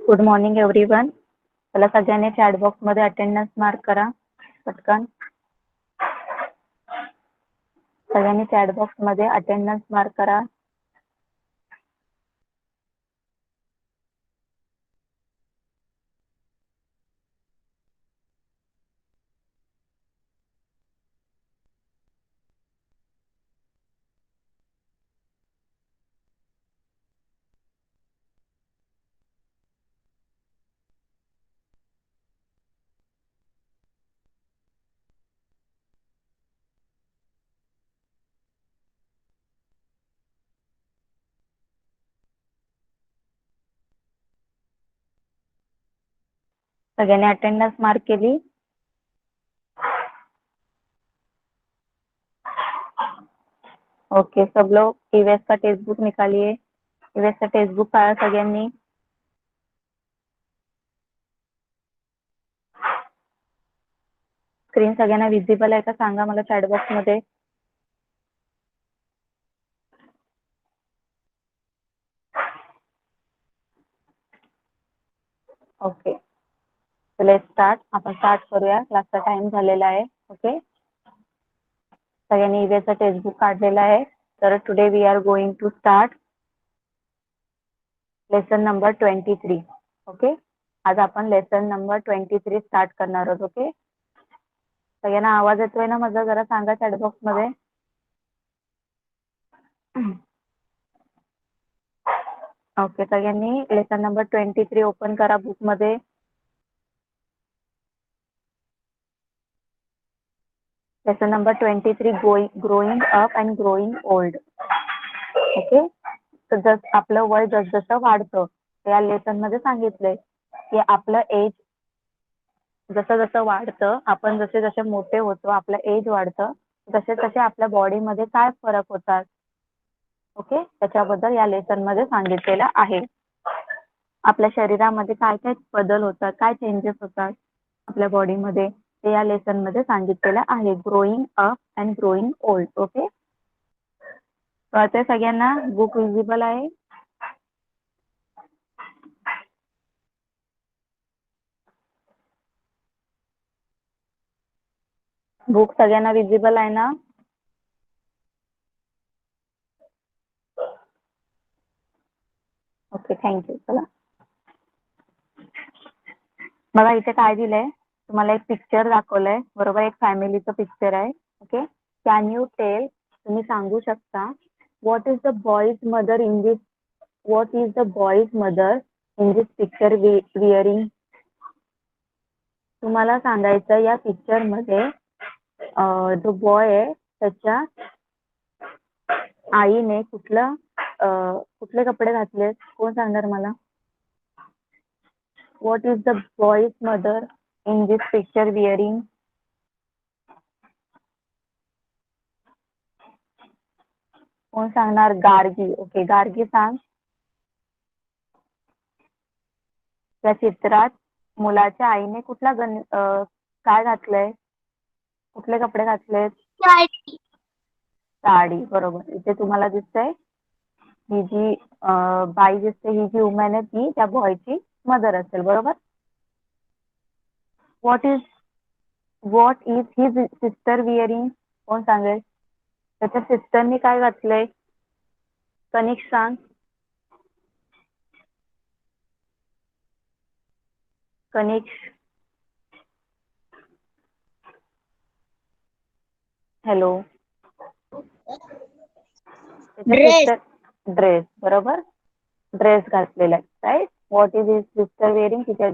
Good morning everyone. चला सगळ्यांनी chat box मध्ये अटेंडन्स मार्क करा पटकन. सगळ्यांनी चॅट बॉक्स मध्ये अटेंडन्स मार्क करा. सगळ्यांनी अटेंडन्स मार्क केली. ओके, सब लोग ईवीएस का टेक्स्ट बुक निकालिए. ईवीएस का टेक्स्ट बुक काढा सगळ्यांनी. स्क्रीन सगळ्यांना विजिबल आहे का सांगा मला चॅट बॉक्स मध्ये. Okay, let's start. आपण स्टार्ट करूया. क्लासचा टाइम झालेला आहे. ओके, सगळ्यांनी ईवीएसचा टेक्स्ट बुक काढलेला आहे. तर today we are going to start lesson number 23. Okay, आज आपण लेसन नंबर 23 स्टार्ट करणार आहोत. ओके, सगळ्यांना आवाज येतोय ना माझा? जरा सांगा चॅट बॉक्स मध्ये. ओके, सगळ्यांनी लेसन नंबर 23 ओपन करा बुक मध्ये. Lesson number 23, growing up and growing old. Okay, तर आपलं वय जसजसं वाढतं या लेसन मध्ये सांगितलंय की आपलं एज जसं जसं वाढतं, आपण जसे जसे मोठे होतो, आपलं एज वाढतं, तसे तसे आपल्या बॉडीमध्ये काय फरक होतात. ओके, त्याच्याबद्दल या लेसन मध्ये सांगितलेलं आहे. आपल्या शरीरामध्ये काय काय बदल होतात, काय चेंजेस होतात आपल्या बॉडीमध्ये, ते या लेसन मध्ये सांगितलेलं आहे. Growing up and growing old. Okay, कळतंय सगळ्यांना? बुक विजिबल आहे? बुक सगळ्यांना विजिबल आहे ना? Okay, thank you. चला बघा, इथे काय दिलंय तुम्हाला, एक पिक्चर दाखवलंय बरोबर, एक फॅमिलीचं पिक्चर आहे. ओके, कॅन यू टेल, तुम्ही सांगू शकता, what is the boys mother in this, what is the boys mother in this picture wearing. तुम्हाला सांगायचं या पिक्चर मध्ये जो बॉय आहे त्याच्या आईने कुठले कपडे घातले, कोण सांगणार मला? What is the boys mother in this picture wearing. कोण सांगणार? गार्गी. ओके, गार्गी सांग. त्या चित्रात मुलाच्या आईने काय घातलंय, कुठले कपडे घातलेत? साडी. बरोबर. इथे तुम्हाला दिसतंय ही जी बाई दिसते, ही जी वुमन आहे ती त्या बॉयची मदर असेल. बरोबर. What is his sister wearing, कोण सांगेल? त्याच्या सिस्टरनी काय घातलंय? कनिष्क सांग. कनिष्क, हॅलो. ड्रेस. बरोबर, ड्रेस घातलेला आहे. Right. What is his sister wearing, तिच्या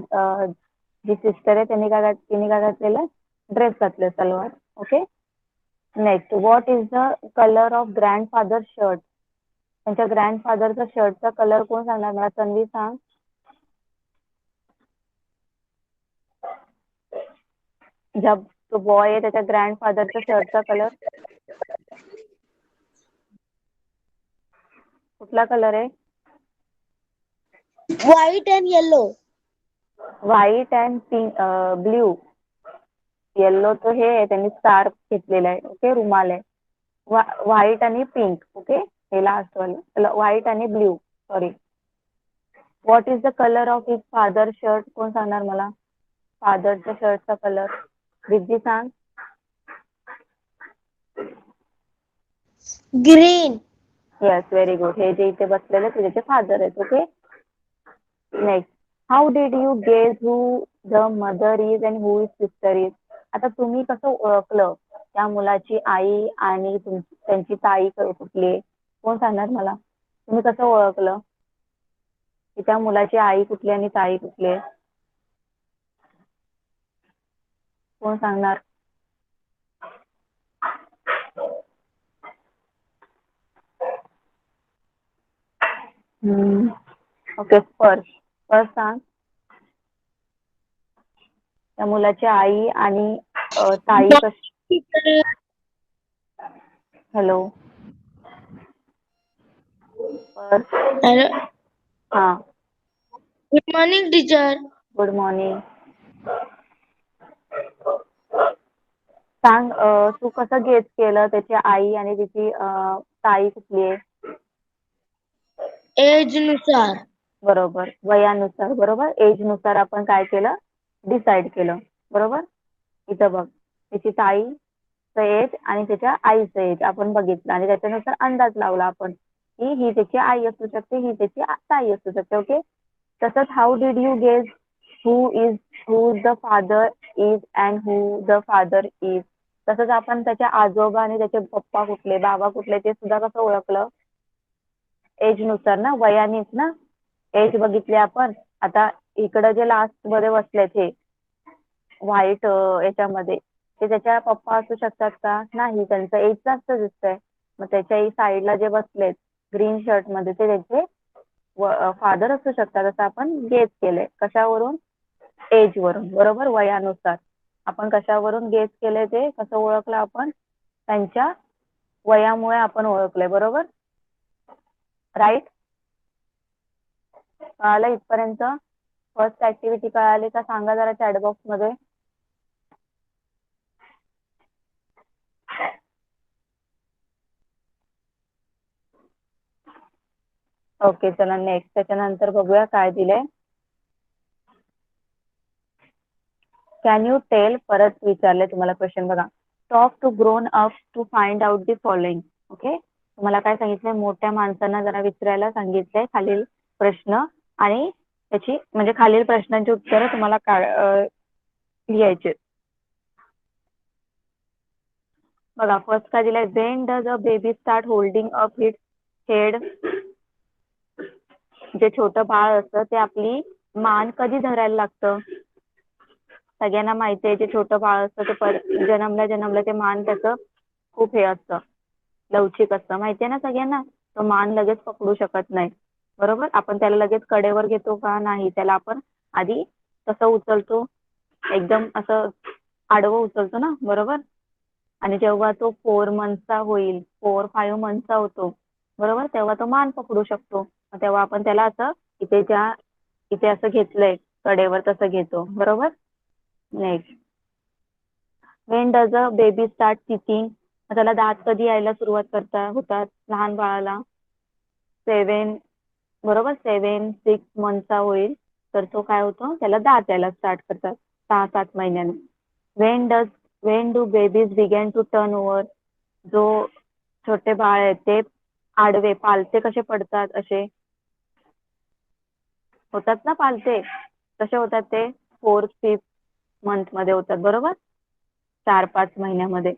जी सिस्टर आहे तिने काय घातलेलं? ड्रेस घातले, salwar. Okay, next, what is the colour of grandfather shirt, त्यांच्या ग्रँडफादरचा शर्टचा कलर कोण सांगणार मला? तन्वी सांग. जब तो बॉय आहे त्याच्या ग्रँडफादरच्या शर्टचा कलर कुठला कलर आहे? White and yellow. White and pink, blue. Yellow तो हे आहे, त्यांनी स्टार घेतलेला आहे. ओके, रुमाल आहे. व्हाईट आणि पिंक. ओके, हे लास्ट वाले व्हाईट आणि blue, sorry. What is the colour of his father shirt? कोण सांगणार मला फादरच्या शर्टचा कलर? रिद्धी सांग. ग्रीन. Yes, very good. हे जे इथे बसलेले ते त्याचे फादर आहेत. Okay, next. How did you guess who the mother is and who is sister is? आता तुम्ही कसं ओळखलं त्या मुलाची आई आणि त्यांची ताई कुठली आहे? कोण सांगणार मला? तुम्ही कसं ओळखलं की त्या मुलाची आई कुठली आणि ताई कुठली आहे? कोण सांगणार? ओके, स्पर्श सांग. त्या मुलाची आई आणि ताई कशी? हॅलो, हॅलो, हा, good morning teacher. Good morning. सांग, तू कसं गेस केलं त्याची आई आणि त्याची ताई कुठली आहे? एज नुसार. बरोबर, वयानुसार. बरोबर, एज नुसार आपण काय केलं? डिसाइड केलं. बरोबर. इथं बघ, त्याची ताईचं एज आणि त्याच्या आईचं एज आपण बघितलं आणि त्याच्यानुसार अंदाज लावला आपण की ही त्याची आई असू शकते, ही त्याची ताई असू शकते. ओके, तसंच how did you guess who the father is and who the father is? तसंच आपण त्याचे आजोबा आणि त्याचे पप्पा कुठले, बाबा कुठले ते सुद्धा कसं ओळखलं? एज नुसार ना, वयानेच ना. एज बघितले आपण. आता इकडं जे लास्ट मध्ये बसले ते व्हाईट याच्यामध्ये ते त्याच्या पप्पा असू शकतात का? नाही, त्यांचं एज जास्त दिसतंय. मग त्याच्या साईडला जे बसलेत ग्रीन शर्ट मध्ये ते त्याचे फादर असू शकतात असं आपण गेस केलंय. कशावरून? एज वरून. बरोबर, वयानुसार. आपण कशावरून गेस केले? ते कसं ओळखलं आपण? त्यांच्या वयामुळे आपण ओळखलंय. बरोबर, राईट. कळालं इथपर्यंत? फर्स्ट ऍक्टिव्हिटी कळाली का? सांगा जरा चॅट बॉक्स मध्ये. ओके, चला नेक्स्ट. त्याच्यानंतर बघूया काय दिलंय. Can you tell? परत विचारले तुम्हाला क्वेश्चन. बघा, talk to grown up to find out the following. Okay, तुम्हाला काय सांगितलंय? मोठ्या माणसांना जरा विचारायला सांगितलंय खालील प्रश्न आणि त्याची म्हणजे खालील प्रश्नांची उत्तरं तुम्हाला लिहायचे. बघा, फर्स्ट काय दिलंय? When does a baby start holding up its head? जे छोटं बाळ असतं ते आपली मान कधी धरायला लागतं? सगळ्यांना माहिती आहे, जे छोटं बाळ असतं ते जन्मल्या ते मान त्याचं खूप हे असतं, लवचिक असतं. माहितीये ना सगळ्यांना? तो मान लगेच पकडू शकत नाही. बरोबर, आपण त्याला लगेच कडेवर घेतो का? नाही, त्याला आपण आधी कसं उचलतो? एकदम असं आडवं उचलतो ना. बरोबर, आणि जेव्हा तो 4 मंथचा होईल, 4-5 मंथचा होतो, बरोबर, तेव्हा तो मान पकडू शकतो. तेव्हा आपण त्याला असं इथे असं घेतलंय कडेवर, तसं घेतो. बरोबर. Next, Wien does a baby start teaching? त्याला दात कधी यायला सुरुवात होतात लहान बाळाला? 7, बरोबर, 7-6 मंथचा होईल तर तो काय होतो? त्याला दात यायला स्टार्ट करतात 6-7 महिन्याने. When do babies began to turn over? जो छोटे बाळ आहे ते आडवे पालथे कसे पडतात? असे होतात ना पालथे, कसे होतात ते? 4-5 मंथ मध्ये होतात. बरोबर, 4-5 महिन्यामध्ये.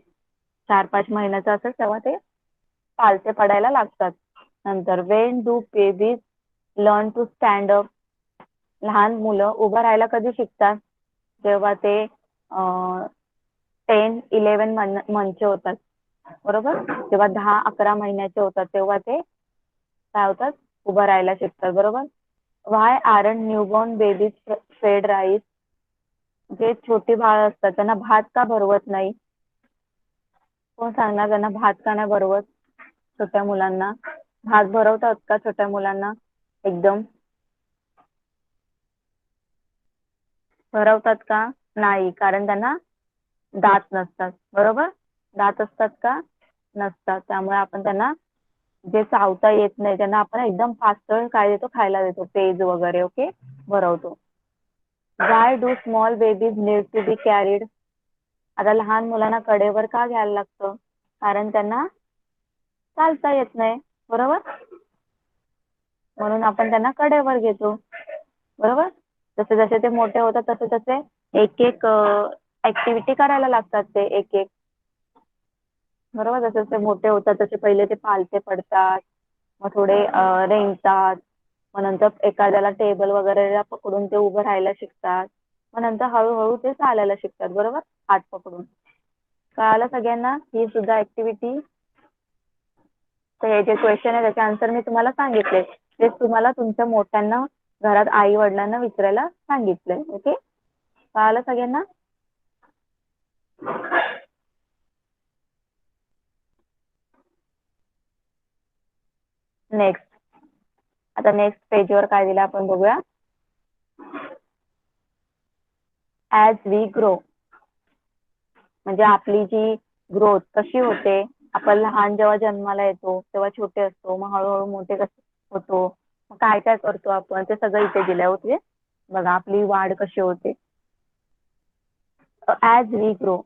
4-5 महिन्याचं असेल तेव्हा ते पालथे पडायला लागतात. नंतर when do babies learn to stand up? लहान मुलं उभं राहायला कधी शिकतात? जेव्हा ते 10-11 मंथचे होतात. बरोबर, जेव्हा 10-11 महिन्याचे होतात तेव्हा ते काय होतात? उभं राहायला शिकतात. बरोबर. व्हाय आरंट न्यूबॉर्न बेबीज फेड राईस? जे छोटी बाळ असतात त्यांना भात का भरवत नाही? कोण सांगणार त्यांना भात का नाही भरवत? छोट्या मुलांना भात भरवतात का? छोट्या मुलांना एकदम भरवतात का? नाही, कारण त्यांना दात नसतात. बरोबर, दात असतात का? नसतात. त्यामुळे आपण त्यांना जे चावता येत नाही त्यांना आपण एकदम पातळ काय देतो, खायला देतो, पेज वगैरे. ओके, भरवतो. Why do small babies need to be carried? आता लहान मुलांना कडेवर का घ्यायला लागतं? कारण त्यांना चालता येत नाही, बरोबर, म्हणून आपण त्यांना कडेवर घेतो, बरोबर. जसे जसे ते मोठे होतात तसे तसे एक एक ऍक्टिव्हिटी करायला लागतात ते एक एक, बरोबर. जसे जसे मोठे होतात तसे पहिले ते पालथे पडतात, मग थोडे रेंगतात, मग नंतर एखाद्याला टेबल वगैरे पकडून ते उभं राहायला शिकतात, मग नंतर हळूहळू ते चालायला शिकतात, बरोबर, हात पकडून. कळालं सगळ्यांना ही सुद्धा ऍक्टिव्हिटी? तर हे जे क्वेश्चन आहे त्याचे आन्सर मी तुम्हाला सांगितले, ते तुम्हाला तुमच्या मोठ्यांना घरात आई वडिलांना विचारायला सांगितलंय. ओके, कळालं सगळ्यांना? नेक्स्ट, आता नेक्स्ट पेजवर काय दिलं आपण बघूया. ऍज वी ग्रो, म्हणजे आपली जी ग्रोथ कशी होते. आपण लहान जेव्हा जन्माला येतो तेव्हा छोटे असतो, मग हळूहळू मोठे कसे होतो, मग काय काय करतो आपण ते सगळं इथे दिलंय. ओके, बघा आपली वाढ कशी होते. As we grow,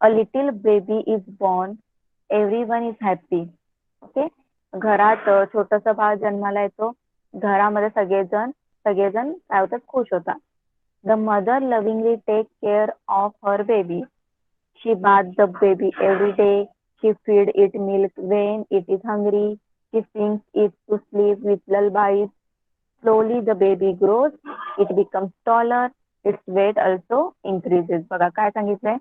a little baby is born, everyone is happy. Okay, घरात छोटस बाळ जन्माला येतो, घरामध्ये सगळेजण सगळेजण काय होतात, खुश होतात. The mother lovingly take care of her baby, she bath the baby every day, she feed it milk when it is hungry, she sings it to sleep with lullabies. Slowly the baby grows, it becomes taller, its weight also increases. बघा काय सांगितलंय,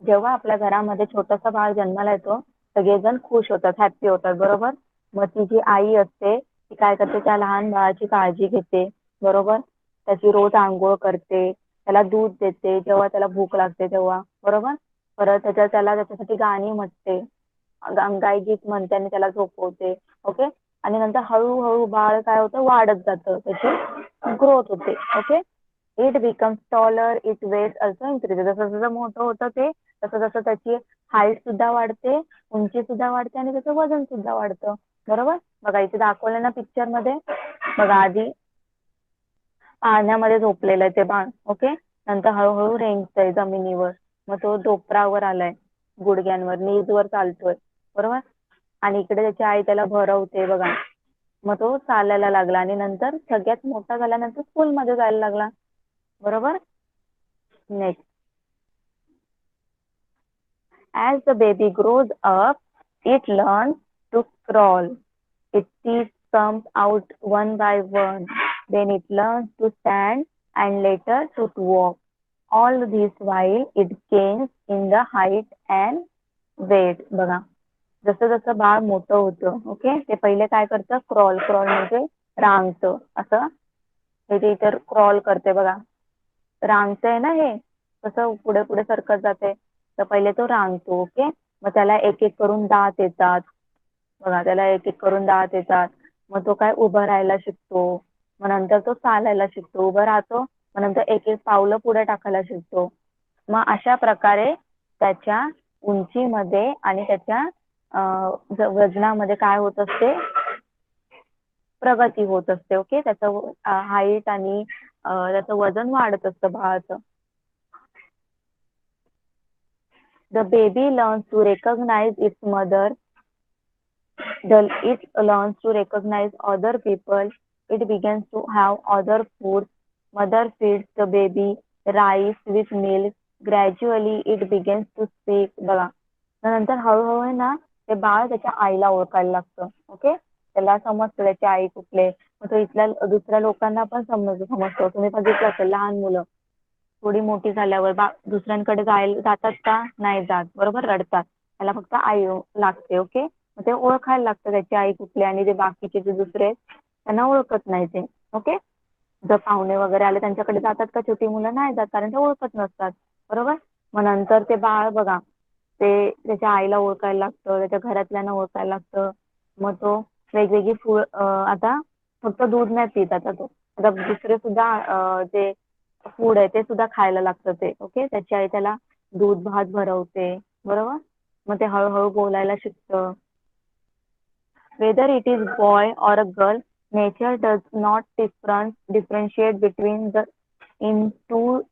जेव्हा आपल्या घरामध्ये छोटस बाळ जन्माला येतो सगळेजण खुश होतात, हॅप्पी होतात, बरोबर. मग ती जी आई असते ती काय करते, त्या लहान बाळाची काळजी घेते, बरोबर. त्याची रोज आंघोळ करते, त्याला दूध देते जेव्हा त्याला भूक लागते तेव्हा, बरोबर. परत त्याला त्याच्यासाठी गाणी म्हणते, अंगाई गीत म्हणते आणि त्याला झोपवते. ओके, आणि नंतर हळूहळू बाळ काय होतं, वाढत जातं, त्याची ग्रोथ होते. Okay, it becomes taller, it weight also increases. जसं जसं मोठं होतं ते तसं तसं त्याची हाईट सुद्धा वाढते, उंची सुद्धा वाढते आणि त्याचं वजन सुद्धा वाढतं, बरोबर. बघा इथे दाखवलं ना पिक्चर मध्ये, बघा आधी पाण्यामध्ये झोपलेलं आहे ते बाळ. ओके, नंतर हळूहळू रेंगतंय जमिनीवर, मग तो डोपरावर आलाय, गुडघ्यांवर नीजवर चालतोय, बरोबर. आणि इकडे त्याची आई त्याला भरवते बघा, मग तो चालायला लागला आणि नंतर सगळ्यात मोठा झाल्यानंतर स्कूलमध्ये जायला लागला, बरोबर. Next, as the baby grows up, it learns to crawl, its teeth come out one by one, then it learns to stand and later to walk. All this while it gains in the height and weight. बघा जसं जसं बाळ मोठं होतं, okay, ते पहिले काय करतं, crawl. Crawl म्हणजे रांगतं असं, हे इतर क्रॉल करते बघा, रांगतंय ना हे, कसं पुढे पुढे सरकत जाते, तर पहिले तो रांगतो. ओके, मग त्याला एक एक करून दात येतात, बघा त्याला एक एक करून दात येतात, मग तो काय उभं राहायला शिकतो, मग नंतर तो चालायला शिकतो, उभं राहतो, मग नंतर एक एक पावलं पुढे टाकायला शिकतो. मग अशा प्रकारे त्याच्या उंचीमध्ये आणि त्याच्या वजनामध्ये काय होत असते, प्रगती होत असते. ओके, त्याचं हाईट आणि त्याचं वजन वाढत असतं बाळाचं. The baby learns to recognize its mother. It learns to recognize other people. It begins to have other foods. Mother feeds the baby rice with milk. Gradually it begins to speak. बघा नंतर हळूहळू आहे ना ते बाळ त्याच्या आईला ओळखायला लागतं. ओके, त्याला समजतं त्याची आई कुठले, मग तो इथल्या दुसऱ्या लोकांना पण समजतो. तुम्ही बघितलं असेल लहान मुलं थोडी मोठी झाल्यावर दुसऱ्यांकडे जातात का, नाही जात, बरोबर, रडतात, त्याला फक्त आई लागते. ओके, मग ते ओळखायला लागतं त्याची आई कुठली, आणि जे बाकीचे जे दुसरे त्यांना ओळखत नाही ते. ओके, जर पाहुणे वगैरे आले त्यांच्याकडे जातात का छोटी मुलं, नाही जात, कारण ते ओळखत नसतात, बरोबर. मग नंतर ते बाळ बघा ते त्याच्या आईला ओळखायला लागतं, त्याच्या घरातल्यांना ओळखायला लागतं, मग तो वेगवेगळी फूड, आता फक्त दूध नाही पित, आता दुसरे सुद्धा जे फूड आहे ते सुद्धा खायला लागतं ते. ओके, त्याची आई त्याला दूध भात भरवते, बरोबर. मग ते हळूहळू बोलायला शिकतं. whether it is boy or a girl, nature does not differentiate between the two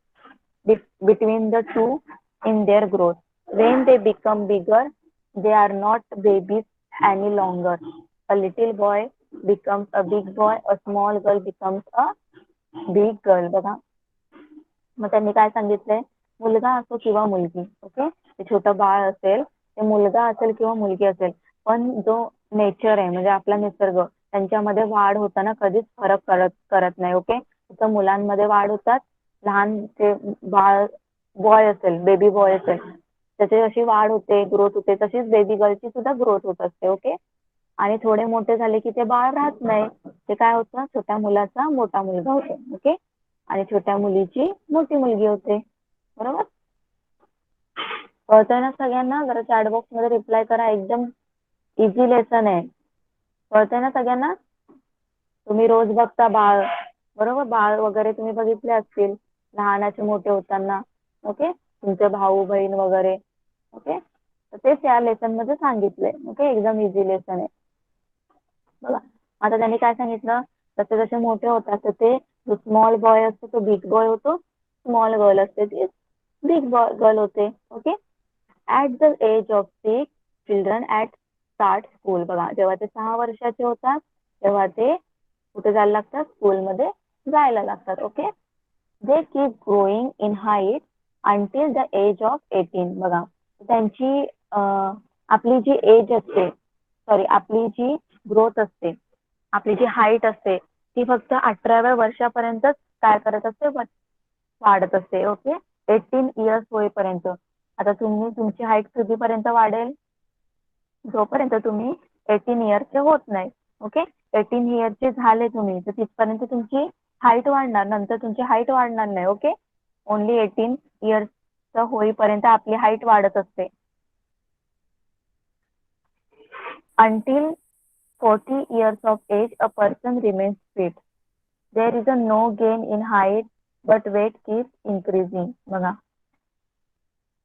in their growth. When they become bigger, they are not babies any longer. A little boy becomes a big boy, a small girl becomes a big girl. बघा, मग त्यांनी काय सांगितलंय, मुलगा असो किंवा मुलगी, okay, ते छोटं बाळ असेल, ते मुलगा असेल किंवा मुलगी असेल, पण जो नेचर आहे म्हणजे आपला निसर्ग, त्यांच्यामध्ये वाढ होताना कधीच फरक करत नाही. ओके, तर मुलांमध्ये वाढ होतात, लहान ते बाळ बॉय असेल, बेबी बॉय असेल, त्याची जशी वाढ होते, ग्रोथ होते, तशीच बेबी गर्लची सुद्धा ग्रोथ होत असते. ओके, आणि थोडे मोठे झाले की ते बाळ राहत नाही, ते काय होतं, छोट्या मुलाचा मोठा मुलगा होतो. ओके, आणि छोट्या मुलीची मोठी मुलगी होते. बरोबर, कळतंय ना सगळ्यांना? जरा चॅट बॉक्स मध्ये रिप्लाय करा, एकदम इझी लेसन आहे. कळतंय ना सगळ्यांना? तुम्ही रोज बघता बाळ, बरोबर, बाळ वगैरे तुम्ही बघितले असतील लहानाचे मोठे होताना. ओके, तुमचे भाऊ बहीण वगैरे. ओके, तर तेच या लेसन मध्ये सांगितलंय. ओके, एकदम इझी लेसन आहे. बघा, आता त्यांनी काय सांगितलं, जसे जसे मोठे होतात तर ते जो स्मॉल बॉय असतो तो बिग बॉय होतो, स्मॉल गर्ल असते ती बिग बॉय गर्ल होते. Okay, at the age of 6 children at start school. बघा, जेव्हा ते 6 वर्षाचे होतात तेव्हा ते कुठे जायला लागतात, स्कूलमध्ये जायला लागतात. Okay, they keep growing in height until the age of 18. बघा, त्यांची आपली जी एज असते, सॉरी, आपली जी ग्रोथ असते, आपली जी हाईट असते, ती फक्त 18व्या वर्षापर्यंतच काय करत असते, वाढत असते. ओके, 18 इयर्स होईपर्यंत. आता तुम्ही तुमची हाईट कितीपर्यंत वाढेल, जोपर्यंत तुम्ही 18 इयरचे होत नाही. ओके, 18 इयरचे झाले तुम्ही तर तिथपर्यंत तुमची हाईट वाढणार, नंतर तुमची हाईट वाढणार नाही. ओके, ओनली 18 इयर्स होईपर्यंत आपली हाईट वाढत असते. Until 40 years of age, a person remains fit. There is a no gain in height, but weight keeps increasing. बघा,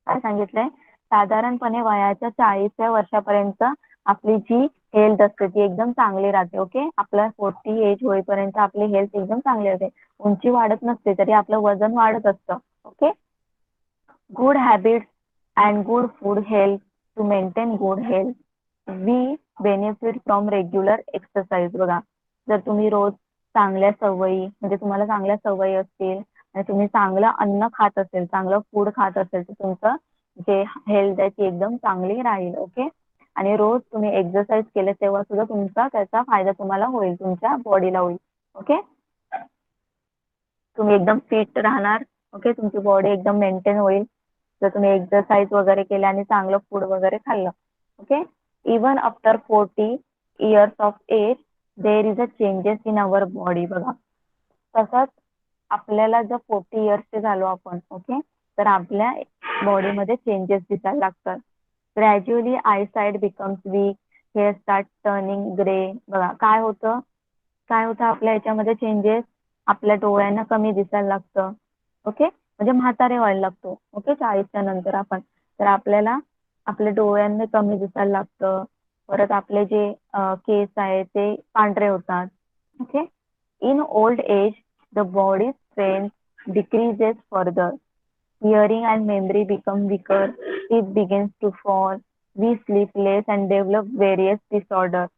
काय सांगितलंय, साधारणपणे वयाच्या 40व्या वर्षापर्यंत आपली जी हेल्थ असते ती एकदम चांगली राहते. ओके, आपला 40 एज होईपर्यंत आपली हेल्थ एकदम चांगली राहते, उंची वाढत नसते तरी आपलं वजन वाढत असतं. Okay, good habits and good food help to maintain good health. We benefit from regular exercise. बघा, जर तुम्ही रोज चांगल्या सवयी, म्हणजे तुम्हाला चांगल्या सवयी असतील आणि तुम्ही चांगलं अन्न खात असेल, चांगलं फूड खात असेल, तर तुमचं जे हेल्थ आहे ती एकदम चांगली राहील. ओके, आणि रोज तुम्ही एक्सरसाइज केले तेव्हा सुद्धा तुमचा त्याचा फायदा तुम्हाला होईल, तुमच्या बॉडीला होईल. ओके, तुम्ही एकदम फिट राहणार. ओके, तुमची बॉडी एकदम मेंटेन होईल जर तुम्ही एक्सरसाइज वगैरे केले आणि चांगलं फूड वगैरे खाल्लं. Okay, even after 40 years of age there is a changes in our body. बघा, तसंच आपल्याला जर 40 इयर्सचे झालो आपण, ओके, तर आपल्या बॉडीमध्ये चेंजेस दिसायला लागतात. Gradually eyesight becomes weak, hair start turning grey. बघा, काय होतं आपल्या याच्यामध्ये चेंजेस, आपल्या डोळ्यांना कमी दिसायला लागतं. ओके, म्हणजे म्हातारे व्हायला लागतो. ओके, 40च्या नंतर आपण, तर आपल्याला आपल्या डोळ्यांना कमी दिसायला लागतं. परत आपले जे केस आहेत ते पांढरे होतात. Okay, in old age the body strength decreases further, hearing and memory become weaker, teeth begins to fall, we sleep less and develop various disorders.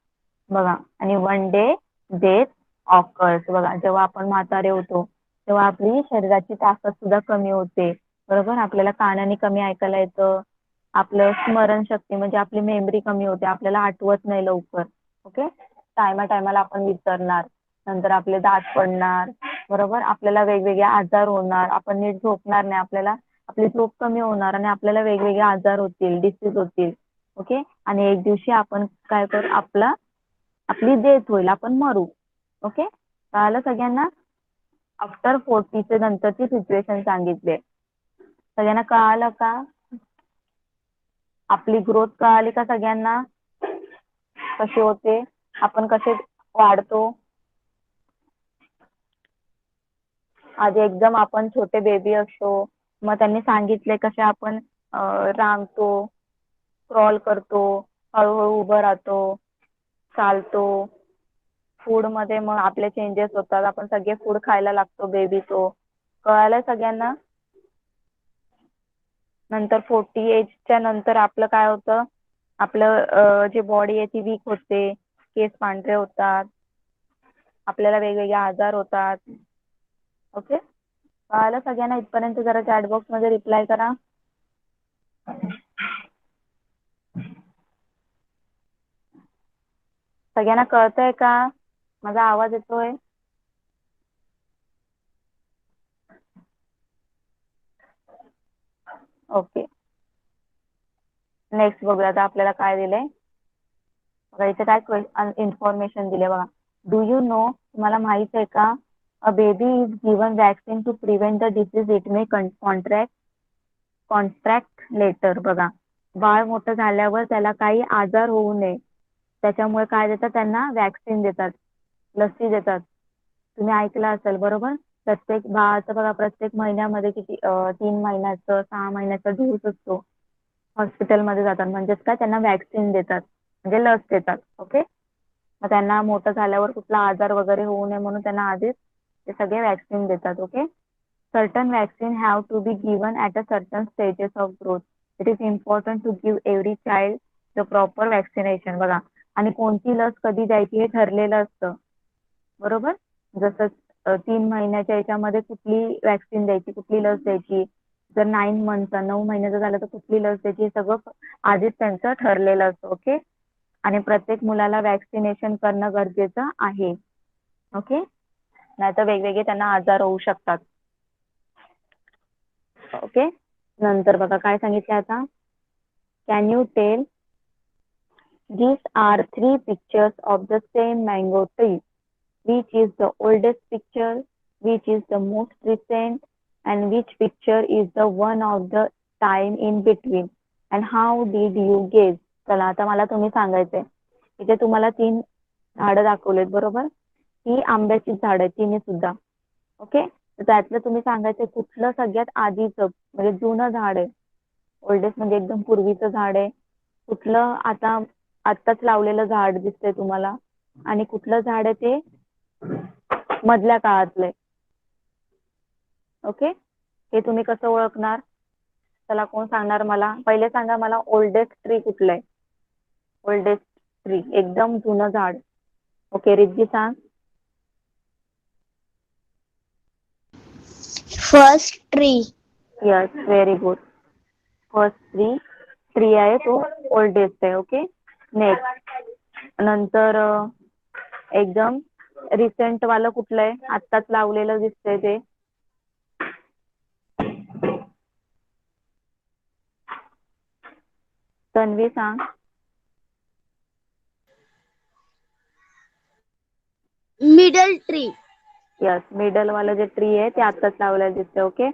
बघा, आणि वन डे डेथ ऑकर्स. बघा, जेव्हा आपण म्हातारे होतो तेव्हा आपली शरीराची ताकद सुद्धा कमी होते. बरोबर, आपल्याला कानाने कमी ऐकायला येतं, आपलं स्मरणशक्ती म्हणजे आपली मेमरी कमी होते, आपल्याला आठवत नाही लवकर. ओके, टायमाला आपण विसरणार, नंतर आपले दात पडणार. बरोबर, आपल्याला वेगवेगळे आजार होणार, आपण नीट झोपणार नाही, आपल्याला आपली झोप कमी होणार आणि आपल्याला वेगवेगळे आजार होतील, डिसीज होतील. ओके, आणि एक दिवशी आपण काय करू, आपली डेथ होईल, आपण मरू. ओके, कळालं सगळ्यांना? आफ्टर 40चे नंतरची सिच्युएशन सांगितले, सगळ्यांना कळालं का? आपली ग्रोथ कळाली का सगळ्यांना, कशी होते, आपण कसे वाढतो? आधी एकदम आपण छोटे बेबी असतो, मग त्यांनी सांगितले कसे आपण रांगतो, क्रॉल करतो, हळूहळू उभं राहतो. चालतो, फूड मध्ये मग आपले चेंजेस होतात, आपण सगळे फूड खायला लागतो बेबी तो. कळालं सगळ्यांना? नंतर 40 एजच्या नंतर आपलं काय होतं, आपलं जी बॉडी आहे ती वीक होते, केस पांढरे होतात, आपल्याला वेगवेगळे आजार होतात. ओके, कळालं सगळ्यांना इथपर्यंत? जरा चॅट बॉक्स मध्ये रिप्लाय करा. सगळ्यांना कळतंय का? माझा आवाज येतोय? ओके, नेक्स्ट बघूया आता आपल्याला काय दिलंय. बघा इथे काय इन्फॉर्मेशन दिले बघा. डू यू नो, तुम्हाला माहित आहे का, a baby is given vaccine to prevent the disease it may contract later. बघा, बाळ मोठं झाल्यावर त्याला काही आजार होऊ नये त्याच्यामुळे काय देतात, त्यांना वॅक्सिन देतात, लसी देतात. तुम्ही ऐकलं असेल बरोबर. प्रत्येक बाळाचं बघा प्रत्येक महिन्यामध्ये किती 3 महिन्याचं 6 महिन्याचा डोस असतो. हॉस्पिटलमध्ये जातात म्हणजेच काय, त्यांना वॅक्सिन देतात म्हणजे लस देतात. ओके, मग त्यांना मोठं झाल्यावर कुठला आजार वगैरे होऊ नये म्हणून त्यांना आधीच ते सगळे वॅक्सिन देतात. Okay, certain vaccine have to be given at a certain stages of growth. It is important to give every child the proper vaccination. बघा, आणि कोणती लस कधी द्यायची हे ठरलेलं असतं बरोबर. जसं 3 महिन्याच्या याच्यामध्ये कुठली वॅक्सिन द्यायची, कुठली लस द्यायची, जर 9 मंथचा 9 महिन्याचा झाला तर कुठली लस द्यायची, हे सगळं आधीच त्यांचं ठरलेलं असतं. ओके, आणि प्रत्येक मुलाला वॅक्सिनेशन करणं गरजेचं आहे. ओके, नाहीतर वेगवेगळे त्यांना आजार होऊ शकतात. ओके, नंतर बघा काय सांगितलं आता. Can you tell, these are 3 pictures of the same mango tree. Which is the oldest picture, which is the most recent, and which picture is the one of the time in between, and how did you guess? चला आता मला तुम्ही सांगायचंय. इथे तुम्हाला 3 झाडं दाखवलेत बरोबर. ही आंब्याची झाड आहे तिन्ही सुद्धा. ओके, तर त्यातलं तुम्ही सांगायचं कुठलं सगळ्यात आधीचं म्हणजे जुनं झाड आहे, ओल्डेस्ट म्हणजे एकदम पूर्वीचं झाड आहे, कुठलं आत्ताच लावलेलं झाड दिसतंय तुम्हाला, आणि कुठलं झाड आहे ते मधल्या काळातलंय. ओके, हे तुम्ही कसं ओळखणार? चला कोण सांगणार मला? पहिले सांगा मला, ओल्डेस्ट ट्री कुठलं आहे? ओल्डेस्ट ट्री एकदम जुनं झाड. ओके, रिद्धी सांग. First tree. Yes, very good. First tree आहे तो ओल्डेस्ट आहे. ओके, नेक्स्ट नंतर एकदम रिसेंट वालं कुठलं आहे? आत्ताच लावलेलं दिसतंय ते. तन्वी सांग. Middle tree. यस, मिडल वालं जे ट्री आहे ते आत्ताच लावलेलं दिसतंय. ओके,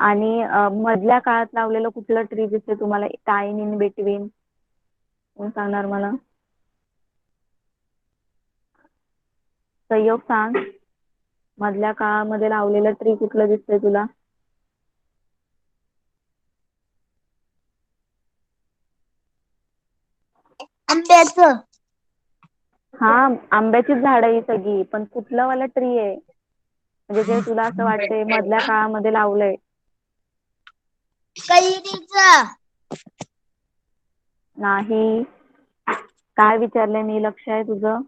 आणि मधल्या काळात लावलेलं कुठलं ट्री दिसतंय तुम्हाला, टाइम इन बिटवीन? कोण सांगणार मला? सहयोग सांग. मधल्या काळामध्ये लावलेलं ट्री कुठलं दिसतंय तुला? आंब्याचं. हा, आंब्याचीच झाड ही सगळी, पण कुठलं वाला ट्री आहे म्हणजे जे तुला असं वाटतंय मधल्या काळामध्ये लावलंय? कैरीचा. नाही. काय विचारलंय मी? लक्ष आहे तुझं?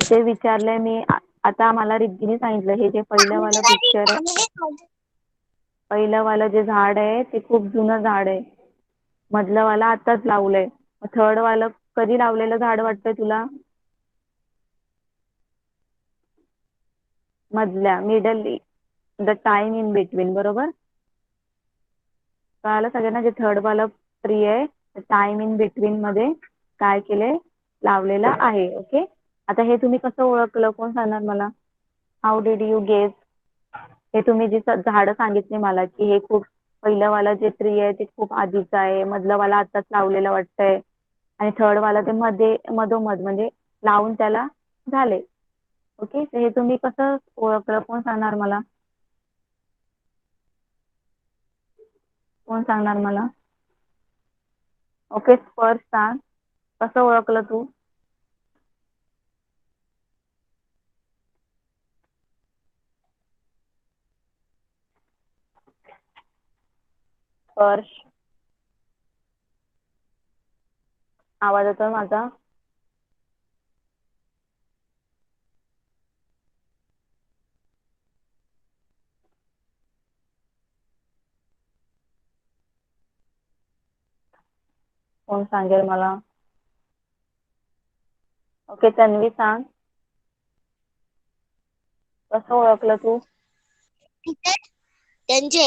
जे विचारलंय मी आता मला रिद्धीने सांगितलं, हे जे पहिलं वालं पिक्चर आहे, पहिलं वालं जे झाड आहे ते खूप जुनं झाड आहे, मधलं वाला आताच लावलंय. थर्ड वालं कधी लावलेलं झाड वाटतंय तुला? मधल्या, middle, the time in between, बरोबर. कळालं सगळ्यांना? जे थर्ड वाला ट्री आहे टाइम इन बिटवीन मध्ये काय केलंय, लावलेलं आहे. ओके, आता हे तुम्ही कसं ओळखलं? कोण सांगणार मला? How did you guess? हे तुम्ही जी झाडं सांगितली मला की हे खूप पहिलं वाला जे ट्री आहे ते खूप आधीचं आहे, मधलं वाला आताच लावलेलं वाटतंय, आणि थर्ड वाला ते मध्ये मधोमध म्हणजे लावून त्याला झाले. ओके, तर हे तुम्ही कसं ओळखलं? कोण सांगणार मला? कोण सांगणार मला? ओके, स्पर्श सांग, कसं ओळखलं तू? स्पर्श, आवाज येतोय माझा? कोण सांगेल मला? ओके, तन्वी सांग, कसं ओळखलं तू? त्यांच्या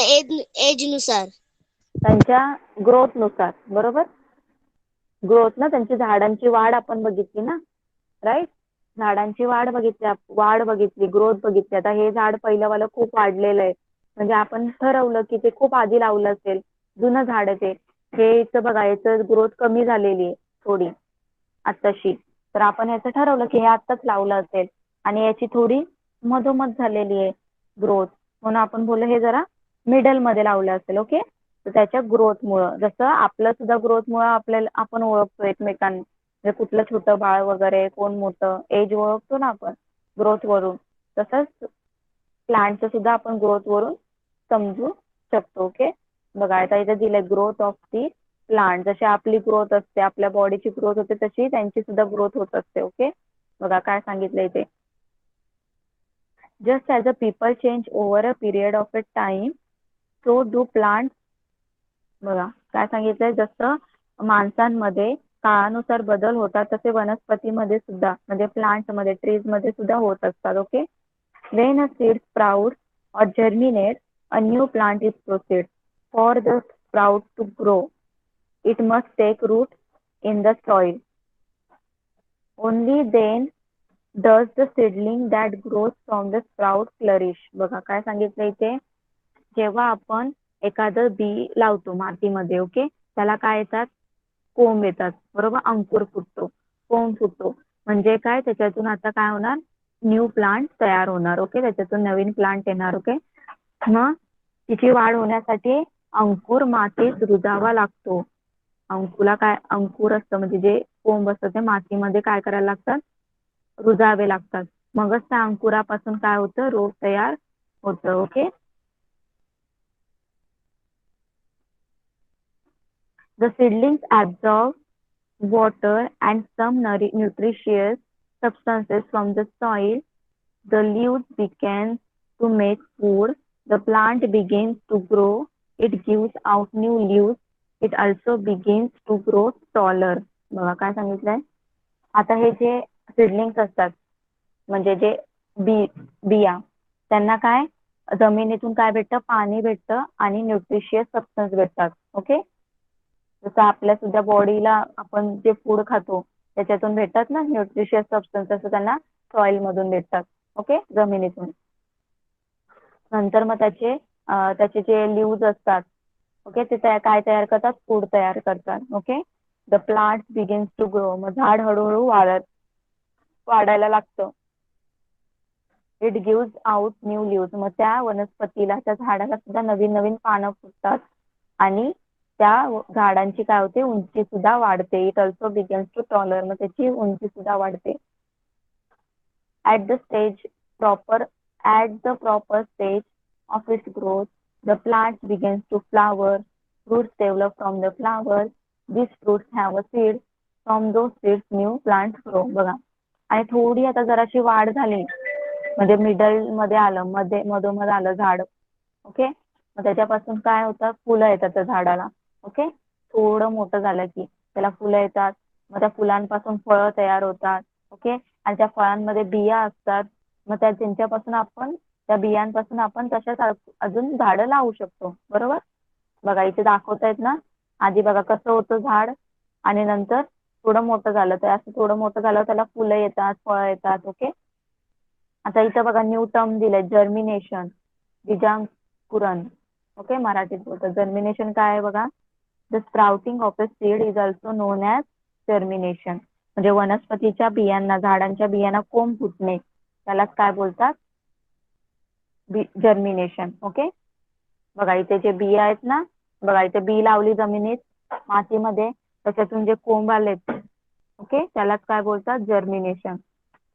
एज नुसार. त्यांच्या ग्रोथ नुसार, बरोबर. ग्रोथ ना, त्यांची झाडांची वाढ आपण बघितली ना, राईट. झाडांची वाढ बघितली, ग्रोथ बघितली. आता हे झाड पहिलंवालं खूप वाढलेलं आहे, म्हणजे आपण ठरवलं की ते खूप आधी लावलं असेल, जुनं झाड आहे ते. हे इथं बघा, याचं ग्रोथ कमी झालेली आहे थोडी आत्ताशी, तर आपण याचं ठरवलं की हे आत्ताच लावलं असेल, आणि याची थोडी मधोमध झालेली आहे ग्रोथ, म्हणून आपण बोललो हे जरा मिडल मध्ये लावलं असेल. ओके, तर त्याच्या ग्रोथ मुळे, जसं आपलं सुद्धा ग्रोथ मुळे आपल्याला आपण ओळखतो एकमेकांना, म्हणजे कुठलं छोटं बाळ वगैरे, कोण मोठं, एज ओळखतो ना आपण ग्रोथ वरून, तसंच प्लांटचं सुद्धा आपण ग्रोथ वरून समजू शकतो. ओके, बघा आता इथे दिलंय ग्रोथ ऑफ दी प्लांट. जशी आपली ग्रोथ असते, आपल्या बॉडीची ग्रोथ होते, तशी त्यांची सुद्धा ग्रोथ होत असते. ओके, बघा काय सांगितलंय इथे. Just as a people change over a period of a time, so do plant. बघा काय सांगितलंय, जसं माणसांमध्ये काळानुसार बदल होतात, तसे वनस्पतीमध्ये सुद्धा, म्हणजे प्लांट मध्ये, ट्रीज मध्ये सुद्धा होत असतात. Okay, when a seed sprouts or germinates, a new plant is proceed. For the sprout to grow, it must take root in the soil. Only then does the seedling that grows from the sprout flourish. बघा काय सांगितलं इथे, जेव्हा आपण एखादं बी लावतो मातीमध्ये, okay, त्याला काय येतात, कोंब येतात, बरोबर, अंकुर फुटतो, कोंब फुटतो, म्हणजे काय, त्याच्यातून आता काय होणार, न्यू प्लांट तयार होणार. ओके, त्याच्यातून नवीन प्लांट येणार. ओके, मग तिची वाढ होण्यासाठी अंकुर मातीत रुजावा लागतो. अंकुला काय, अंकुर असतं म्हणजे जे कोंब असतं ते मातीमध्ये काय करायला लागतात, रुजावे लागतात, मगच त्या अंकुरापासून काय होतं, रोप तयार होतं. Okay, the seedlings absorb water and some nutritious substances from the soil. The leaves begin to make food. The plant begins to grow. It gives out new leaves. It also begins to grow taller. बघा काय सांगितलंय. आता हे जे seedlings असतात, म्हणजे जे बिया, त्यांना काय, जमिनीतून काय भेटतं, पाणी भेटतं आणि न्यूट्रिशियस सबस्टन्स भेटतात. ओके, जसं आपल्या सुद्धा बॉडीला आपण जे फूड खातो त्याच्यातून भेटतात ना न्यूट्रिशियस सबस्टन्स, तसं त्यांना सॉइल मधून भेटतात. ओके, जमिनीतून. नंतर मग त्याचे जे लिव्ज असतात, ओके, ते काय तयार करतात, फूड तयार करतात. Okay, the plant begins to grow, मग झाड हळूहळू वाढायला लागतं. It gives out new leaves, मग त्या वनस्पतीला, त्या झाडाला सुद्धा नवीन नवीन पानं फुटतात, आणि त्या झाडांची काय होते, उंची सुद्धा वाढते. It also begins to taller, मग त्याची उंची सुद्धा वाढते. At the proper stage of its growth, the plant begins to flower. Fruits develop from the flowers. These fruits have a seed. From those seeds, new plants grow. बघा, आणि थोडी आता जराशी वाढ झाली, म्हणजे मिडल मध्ये आलं, मधोमध आलं झाड. ओके, मग त्याच्यापासून काय होतं, फुलं येतात त्या झाडाला. ओके, थोडं मोठं झालं की त्याला फुलं येतात, मग त्या फुलांपासून फळं तयार होतात. ओके, आणि त्या फळांमध्ये बिया असतात, मग त्या बियांपासून आपण तशाच अजून झाडं लावू शकतो. बरोबर, बघा इथे दाखवतायत ना, आधी बघा कसं होतं झाड, आणि नंतर थोडं मोठं झालं, तर असं थोडं मोठं झालं त्याला फुलं येतात, फळं येतात. ओके, आता इथं बघा न्यू टर्म दिलंय, जर्मिनेशन, बीजांकुरण. ओके, मराठीत बोलतात जर्मिनेशन काय आहे बघा, the sprouting of a seed is also non as germination, म्हणजे वनस्पतीच्या बियांना, झाडांच्या बियांना कोंब फुटणे, त्यालाच काय बोलतात, जर्मिनेशन. ओके, बघा इथे जे बिया आहेत ना, बघा इथे बी लावली जमिनीत मातीमध्ये, त्याच्यातून जे कोंब आलेत, ओके, त्यालाच काय बोलतात, जर्मिनेशन,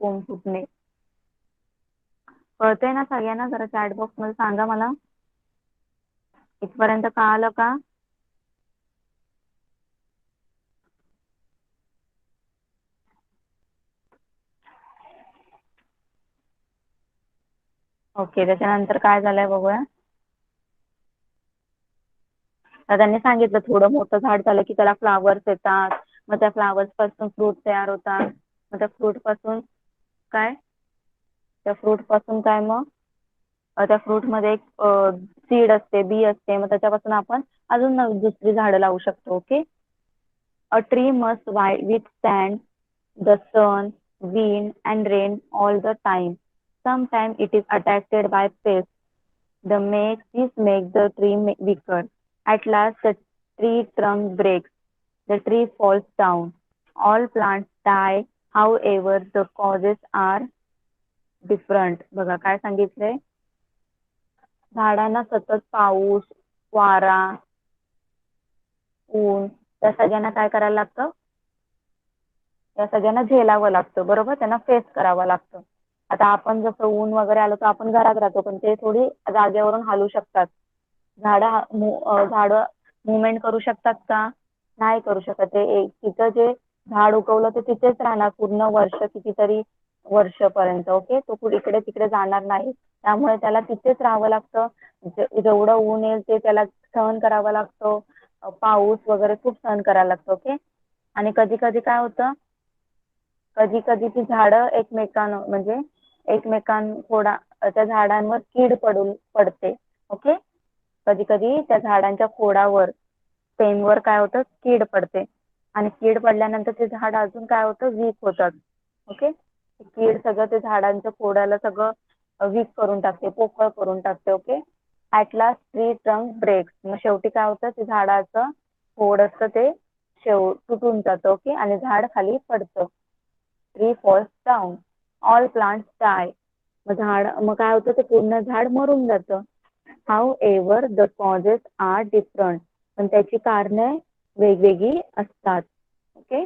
कोंब फुटणे. कळतंय ना सगळ्यांना? जरा चॅट बॉक्स मध्ये सांगा मला, इथपर्यंत कळालं का? ओके, त्याच्यानंतर काय झालंय बघूया. तर त्यांनी सांगितलं थोडं मोठं झाड झालं की त्याला फ्लावर्स येतात, मग त्या फ्लावर्स पासून फ्रूट तयार होतात, मग त्या फ्रूट पासून काय त्या फ्रूट पासून काय मग त्या फ्रूट मध्ये एक सीड असते, बी असते, मग त्याच्यापासून आपण अजून दुसरी झाडं लावू शकतो. Okay. A tree must withstand the sun, wind and rain all the time. Sometimes it is attacked by pests. This makes the tree weaker. At last, the tree trunk breaks. The tree falls down. All plants die. However, the causes are different. बघा काय सांगितलंय. झाडांना सतत पाऊस, वारा, ऊन त्या सगळ्यांना काय करायला लागतं. या सगळ्यांना झेलावं लागतं, बरोबर. त्यांना फेस करावं लागतं. आता आपण जसं ऊन वगैरे आलं तर आपण घरात राहतो, पण ते थोडी जागेवरून हलू शकतात. झाडं मुवमेंट करू शकतात का? नाही करू शकत. ते तिथं जे झाड उगवलं ते तिथेच राहणार पूर्ण वर्ष, कितीतरी वर्षपर्यंत. ओके. तो कुठे इकडे तिकडे जाणार नाही. त्यामुळे त्याला तिथेच राहावं लागतं. जेवढं ऊन येईल ते त्याला सहन करावं लागतं. पाऊस वगैरे खूप सहन करायला लागतं. ओके. आणि कधी कधी काय होतं, कधी कधी ती झाडं म्हणजे एकमेकांना त्या झाडांवर कीड पडते. ओके. कधी कधी त्या झाडांच्या खोडावर स्टेमवर काय होतं, कीड पडते, आणि कीड पडल्यानंतर ते झाड अजून काय होतं, वीक होतात. ओके. कीड सगळं ते झाडांच्या खोडाला सगळं वीक करून टाकते, पोकळ करून टाकते. Okay. At last tree trunk breaks. मग शेवटी काय होतं, ते झाडाचं खोड असतं ते तुटून जातं. ओके. आणि झाड खाली पडतं. Tree falls down. All plants die. मग काय होतं, ते पूर्ण झाड मरून जातं. However the causes are different. पण त्याची कारणे वेगवेगळी असतात. ओके.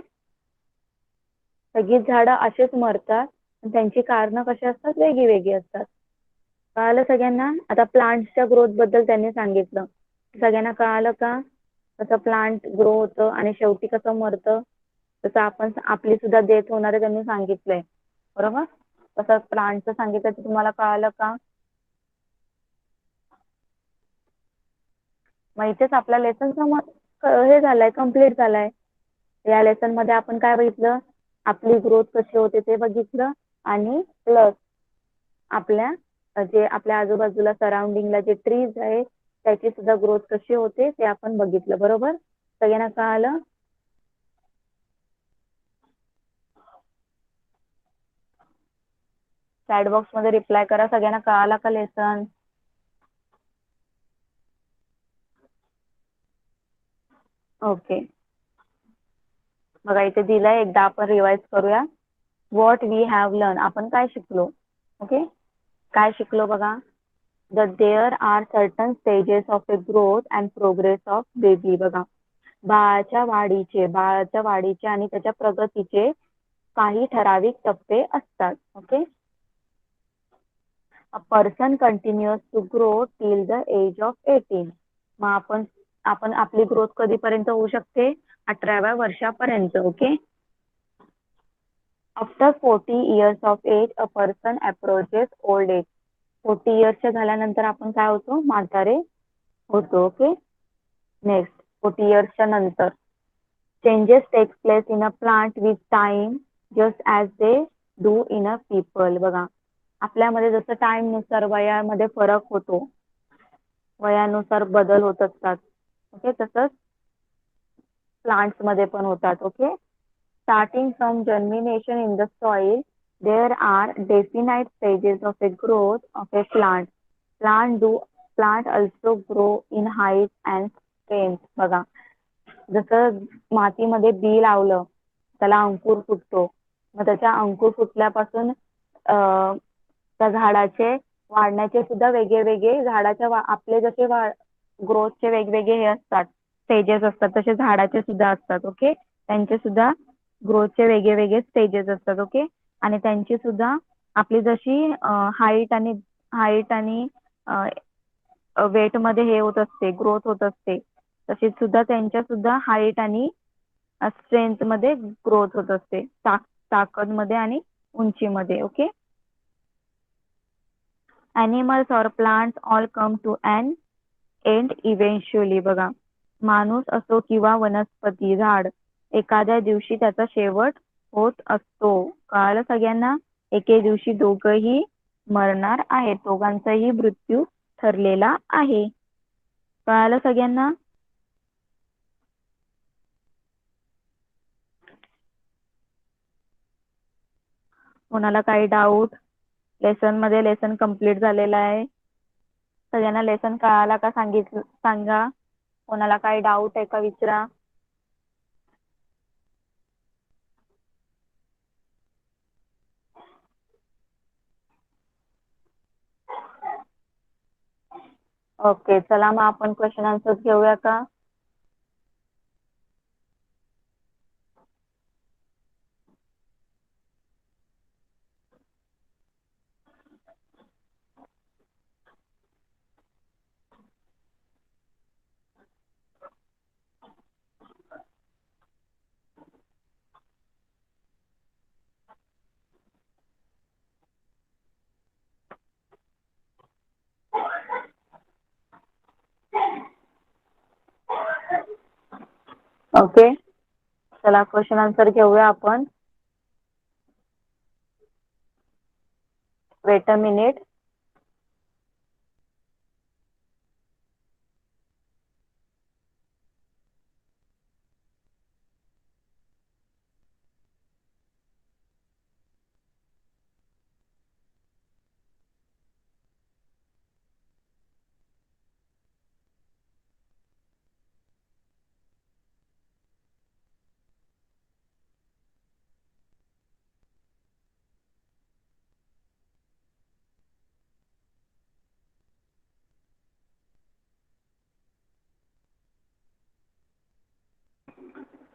सगळी झाडं असेच मरतात, पण त्यांची कारणं कशी असतात, वेगळी वेगळी असतात. कळालं सगळ्यांना. आता प्लांट्सच्या ग्रोथ बद्दल त्यांनी सांगितलं. सगळ्यांना कळालं का, कसं प्लांट ग्रो होतं आणि शेवटी कसं मरतं. तसं आपली सुद्धा डेथ होणार आहे त्यांनी सांगितलंय, बरोबर. तसं प्लांटचं सांगितलं तर तुम्हाला कळालं का. मग इथेच आपला लेसन हे झालाय, कम्प्लीट झालाय. या लेसन मध्ये आपण काय बघितलं, आपली ग्रोथ कशी होते ते बघितलं, आणि प्लस आपल्या आजूबाजूला सराउंडिंगला जे ट्रीज आहे त्याची सुद्धा ग्रोथ कशी होते ते आपण बघितलं, बरोबर. सगळ्यांना कळालं. चॅट बॉक्स मध्ये रिप्लाय करा, सगळ्यांना कळाला का लेसन. ओके. बघा इथे दिलंय, एकदा आपण रिवाइज करूया. What we have learn. आपण काय शिकलो. ओके. काय शिकलो बघा. that there are certain stages of a growth and progress of baby. बघा बाळाच्या वाढीचे आणि त्याच्या प्रगतीचे काही ठराविक टप्पे असतात. Okay. a person continues to grow till the age of 18. मग आपण आपली ग्रोथ कधीपर्यंत होऊ शकते, 18व्या वर्षापर्यंत. Okay. After 40 years of age a person approaches old age. 40 इयर्सच्या झाल्यानंतर आपण काय होतो, म्हातारे होतो. ओके. नेक्स्ट 40 इयर्सच्या नंतर changes takes place in a plant with time just as they do in a people. बघा आपल्यामध्ये जसं टाइम नुसार वयामध्ये फरक होतो, वयानुसार बदल होत असतात. ओके. तसंच प्लांट्स मध्ये पण होतात. Okay. Starting from germination in the soil there are definite stages of a growth of a plant. Plant also grow in height and strength. बघा जसं मातीमध्ये बी लावलं त्याला अंकुर फुटतो, मग त्याच्या अंकुर फुटल्यापासून त्या झाडाचे वाढण्याचे सुद्धा वेगळे झाडाच्या आपले जसे ग्रोथचे वेगवेगळे हे असतात, स्टेजेस असतात, तसे झाडाचे सुद्धा असतात. ओके. त्यांचे सुद्धा ग्रोथचे वेगळे स्टेजेस असतात. ओके. आणि त्यांची सुद्धा आपली जशी हाईट आणि वेट मध्ये हे होत असते, ग्रोथ होत असते, तशी सुद्धा त्यांच्या सुद्धा हाईट आणि स्ट्रेंथ मध्ये ग्रोथ होत असते, ताकद मध्ये आणि उंचीमध्ये. Okay. Animals or plants all come to an end eventually. बघा, माणूस असो किंवा वनस्पती, झाड, एखाद्या दिवशी त्याचा शेवट होत असतो. कळालं सगळ्यांना? एके दिवशी दोघही मरणार आहेत. दोघांचाही मृत्यू ठरलेला आहे. कळालं सगळ्यांना? कोणाला काही डाऊट? लेसन मध्ये लेसन कंप्लीट झालेला आहे. सगळ्यांना लेसन कळाला का सांगितलं सांगा. कोणाला काही डाऊट आहे का विचारा. ओके, चला मग आपण क्वेश्चन आन्सर घेऊया का. ओके, चला क्वेश्चन आन्सर घेऊया आपण. Weight a minute.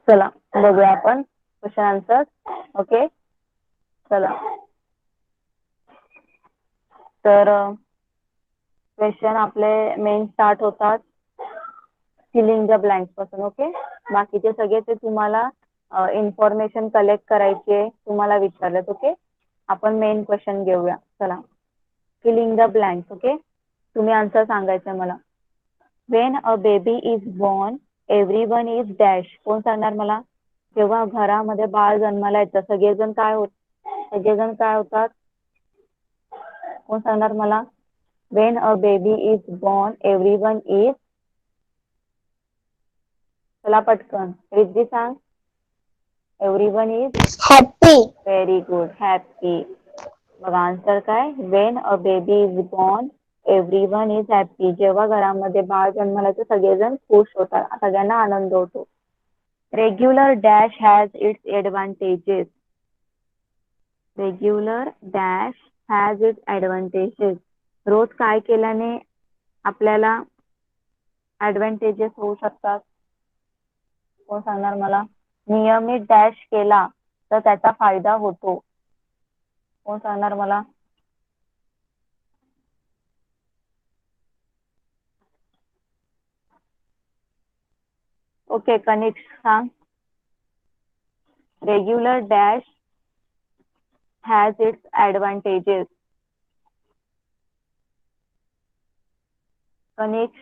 चला बघूया आपण क्वेश्चन आन्सर. ओके, चला. तर क्वेश्चन आपले मेन स्टार्ट होतात फिलिंग द ब्लँक्स पासून. ओके, बाकीचे सगळे ते तुम्हाला इन्फॉर्मेशन कलेक्ट करायचे तुम्हाला विचारलेत. ओके, आपण मेन क्वेश्चन घेऊया. चला, फिलिंग द ब्लँक्स. ओके, तुम्ही आन्सर सांगायचं मला. When a baby is born everyone is dash. कोण सांगणार मला? जेव्हा घरामध्ये बाळ जन्माला येतं सगळेजण काय होतात? कोण सांगणार मला? When a baby is born everyone is. चला पटकन रिद्धी सांग. Everyone is happy. Very good, happy. बघा आन्सर काय? When a baby is born everyone is happy. जेव्हा घरामध्ये बाळ जन्माला येतं सगळेजण खुश होतात, सगळ्यांना आनंद होतो. Regular dash has its advantages. Regular dash has its advantages. रोज काय केल्याने आपल्याला ऍडव्हान्टेजेस होऊ शकतात? कोण सांगणार मला? नियमित डॅश केला तर त्याचा फायदा होतो. कोण सांगणार मला? ओके, कनिष्क सांग. Regular dash has its advantages. Kanishk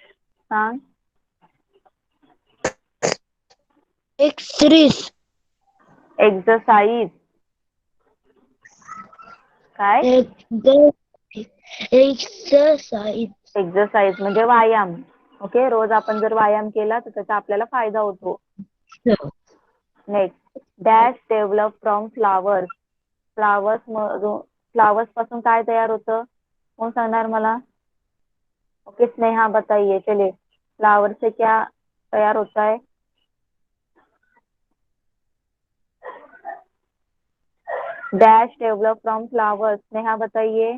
सांग. एक्सरसाइज. एक्सरसाइज. काय? एक्सरसाइज. एक्सरसाइज म्हणजे व्यायाम. ओके, रोज आपण जर व्यायाम केला तर त्याचा आपल्याला फायदा होतो. Next, dash develop from flowers. Flowers पासून काय तयार होतं? कोण सांगणार मला? ओके, स्नेहा बताइए. चलिए, फ्लावर से क्या तैयार होता है? Dash develop from flowers. Sneha बताइए,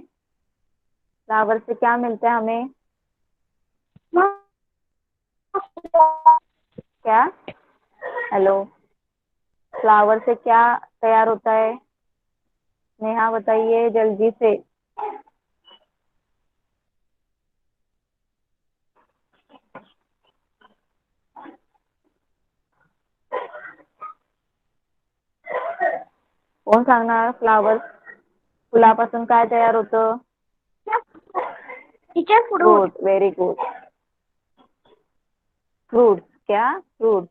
फ्लावर से क्या मिलता है हमें? क्या? हेलो, फ्लावर से क्या तैयार होता है? स्नेहा बताइए जल्दी से. कोण सांगणार? फ्लावर फुलापासून काय तयार होतं? Teacher fruit, very good. Fruits, क्या fruit,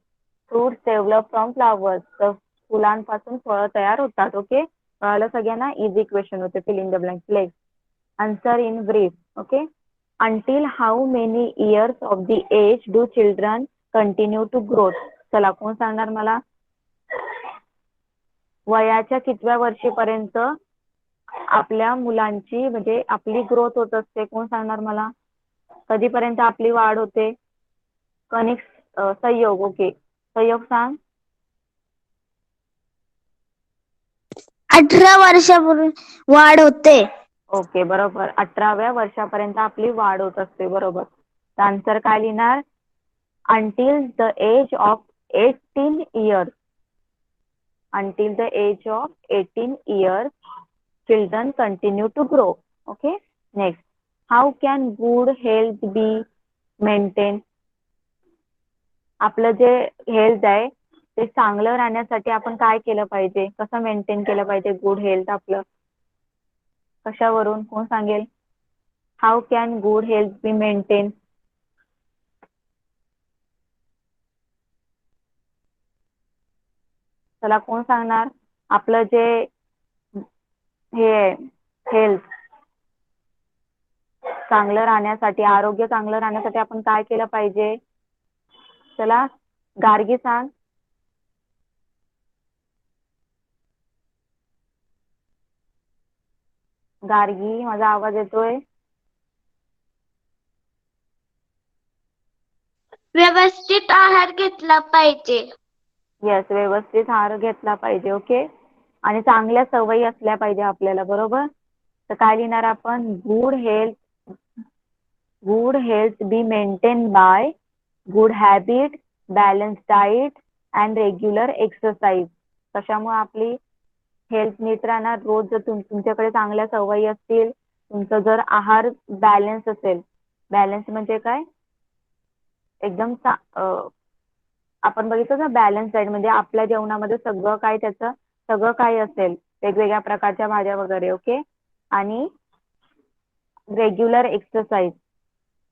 fruits develop from flowers. तर फुलांपासून फळं तयार होतात. ओके, कळालं सगळ्यांना? इझी क्वेश्चन होते. Fill in the blank. Next, answer in brief. Okay, until how many years of the age do children continue to grow? चला, कोण सांगणार मला? वयाच्या कितव्या वर्षीपर्यंत आपल्या मुलांची म्हणजे आपली ग्रोथ होत असते? कोण सांगणार मला? कधीपर्यंत आपली वाढ होते? कनिक, संयोग. ओके, संयोग सांग. 18 वर्षापूर्वी वाढ होते. ओके, बरोबर. 18व्या वर्षापर्यंत आपली वाढ होत असते. बरोबर. आन्सर काय लिहिणार? Until the age of 18 years. Until the age of 18 years, children continue to grow. Okay. Next, how can good health be maintained? आपलं जे हेल्थ आहे ते चांगलं राहण्यासाठी आपण काय केलं पाहिजे? कसं मेंटेन केलं पाहिजे गुड हेल्थ आपलं? कशावरून? कोण सांगेल? How can good health be maintain? चला, कोण सांगणार? आपलं जे हे हेल्थ चांगलं राहण्यासाठी, आरोग्य चांगलं राहण्यासाठी आपण काय केलं पाहिजे? चला, गार्गी सांग. गार्गी, माझा आवाज येतोय? व्यवस्थित आहार घेतला पाहिजे. येस, व्यवस्थित आहार घेतला पाहिजे. ओके, आणि चांगल्या सवयी असल्या पाहिजे आपल्याला. बरोबर. तर काय लिहिणार आपण? Good health be maintain by good habit, balance diet and regular exercise. कशामुळे आपली हेल्थ नीट राहणार? रोज जर तुमच्याकडे चांगल्या सवयी असतील, तुमचं जर आहार बॅलन्स असेल. बॅलन्स म्हणजे काय? एकदम आपण बघितलं ना, बॅलन्स डाएट म्हणजे आपल्या जेवणामध्ये सगळं काय, त्याचं सगळं काय असेल, वेगवेगळ्या प्रकारच्या भाज्या वगैरे. ओके, आणि रेग्युलर एक्सरसाइज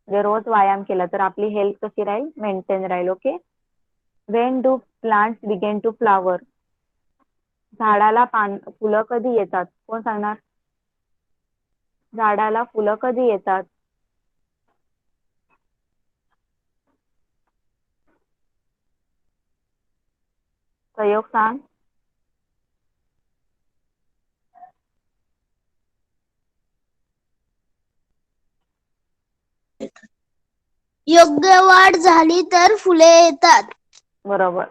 म्हणजे रोज व्यायाम केला तर आपली हेल्थ कशी राहील? मेंटेन राहील. Okay, when do plants begin to flower? झाडाला फुलं कधी येतात? कोण सांगणार? झाडाला फुलं कधी येतात? प्रयोग सांग. योग्य वाढ झाली तर फुले येतात. बरोबर.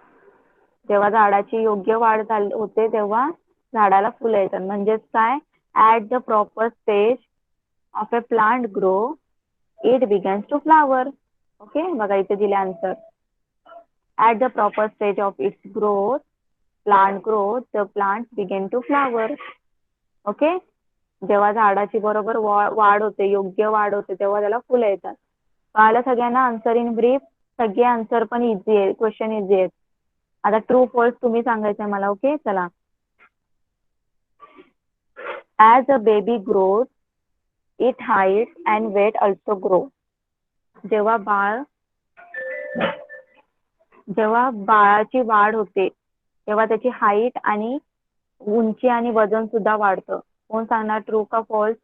जेव्हा झाडाची योग्य वाढ होते तेव्हा झाडाला फुलं येतात. म्हणजेच काय? At the proper stage of a plant grow it begins to flower. Okay, बघा इथे दिले answer. At the proper stage of its growth plant growth the plant begin to flower. Okay, जेव्हा झाडाची बरोबर वाढ होते, योग्य वाढ होते, तेव्हा त्याला फुलं येतात. कळालं सगळ्यांना? Answer in brief. सगळे आन्सर पण इझी आहे, क्वेश्चन इझी आहेत. आता ट्रू फॉल्स तुम्ही सांगायचंय मला. ओके, चला. As a baby growth it height and weight also grow. जेव्हा बाळाची वाढ होते तेव्हा त्याची हाईट आणि उंची आणि वजन सुद्धा वाढतं. कोण सांगणार? ट्रू का फॉल्स?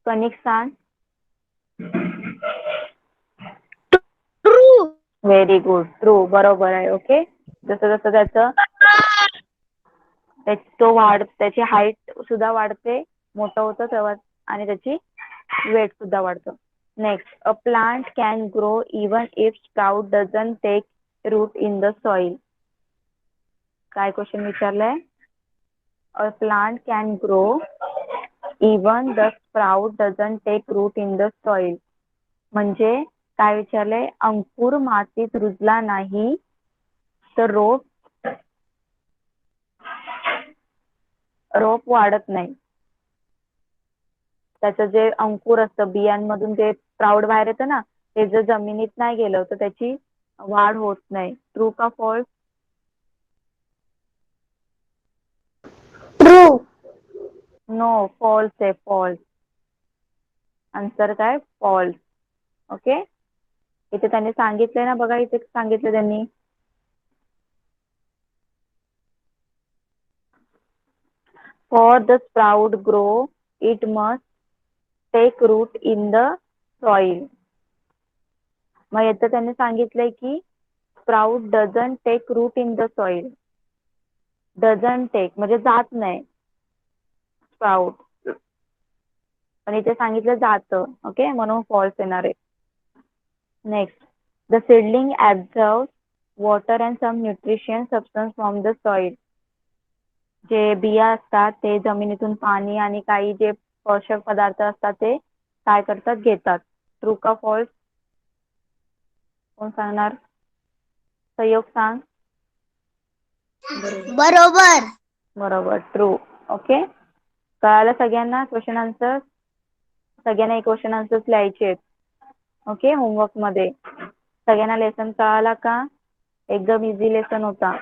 कनिक सांग. ट्रू. Very good, true. बरोबर आहे. ओके, जसं जसं त्याची हाईट सुद्धा वाढते, मोठं होतं तेव्हा, आणि त्याची वेट सुद्धा वाढतं. Next, a plant can grow even if sprout doesn't take root in the soil. काय क्वेश्चन विचारलंय? A plant can grow even the sprout doesn't take root in the soil. म्हणजे काय विचारलंय? अंकुर मातीत रुजला नाही तर रोप वाढत नाही. त्याचं जे अंकुर असतं, बियांमधून जे स्प्राउट बाहेर येतं ना, ते जर जमिनीत नाही गेलं तर त्याची वाढ होत नाही. ट्रू का फॉल्स? ट्रू. नो, फॉल्स आहे, फॉल्स. आन्सर काय फॉल्स. ओके, इथे त्यांनी सांगितलंय ना, बघा इथे सांगितलं त्यांनी. For the sprout grow, it must take root in the soil. मग याचं त्यांनी सांगितलंय की sprout doesn't take root in the soil. Doesn't take म्हणजे जात नाही स्प्राउट, पण इथे सांगितलं जातं. ओके, म्हणून फॉल्स येणार आहे. Next, the seedling absorb water and some nutrition substance from the soil. जे बिया असतात ते जमिनीतून पाणी आणि काही जे पोषक पदार्थ असतात ते काय करतात, घेतात. ट्रू का फॉल्स, कोण सांगणार? सहयोग सांग. बरोबर. बरोबर, ट्रू. ओके, कळालं सगळ्यांना क्वेश्चन आन्सर? सगळ्यांना एक क्वेश्चन आन्सर्स लिहायचे आहेत. ओके, होमवर्क मध्ये. सगळ्यांना लेसन कळाला का? एकदम इझी लेसन होता.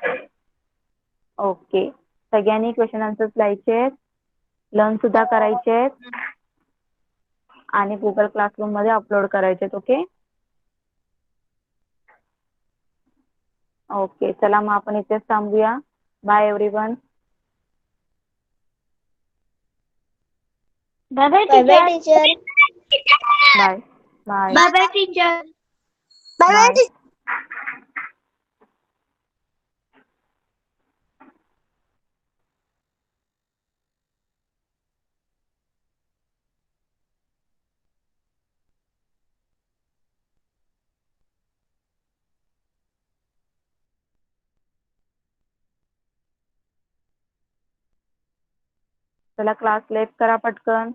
ओके, सगळ्यांनी क्वेश्चन आन्सर्स लिहायचे आहेत, लर्न सुद्धा करायचे आहेत आणि गुगल क्लासरूम मध्ये अपलोड करायचे आहेत. ओके ओके, चला मग आपण इथेच थांबूया. Bye everyone. Bye bye teacher. Bye bye bye bye teacher. Bye bye bye. Teacher. चला क्लास लेफ्ट करा पटकन.